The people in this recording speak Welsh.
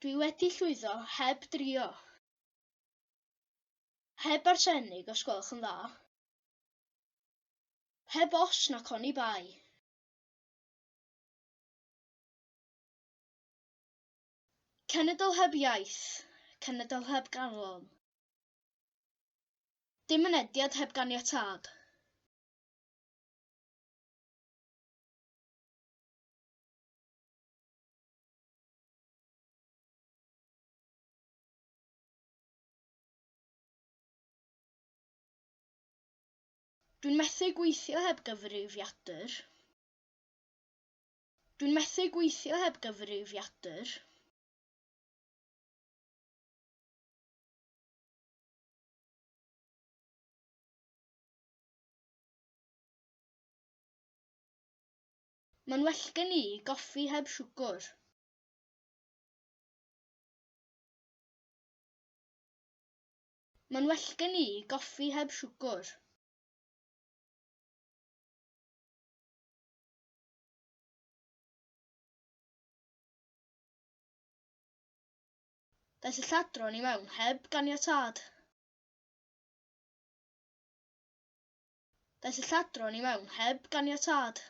Dwi wedi llwyddo heb drio. Heb arsenig os gwelwch yn dda. Heb os nac oni bai. Cenedl heb iaith, cenedl heb ganlon. Dim mynediad heb ganiatâd. Dwi'n methu gweithio heb gyfrifiadur. Dwi'n methu gweithio heb gyfrifiadur. Mae'n well gen I goffi heb siwgr. Mae'n well gen I goffi heb siwgr. Daeth y lladron I mewn heb ganiatâd. Daeth y lladron I mewn heb ganiatâd.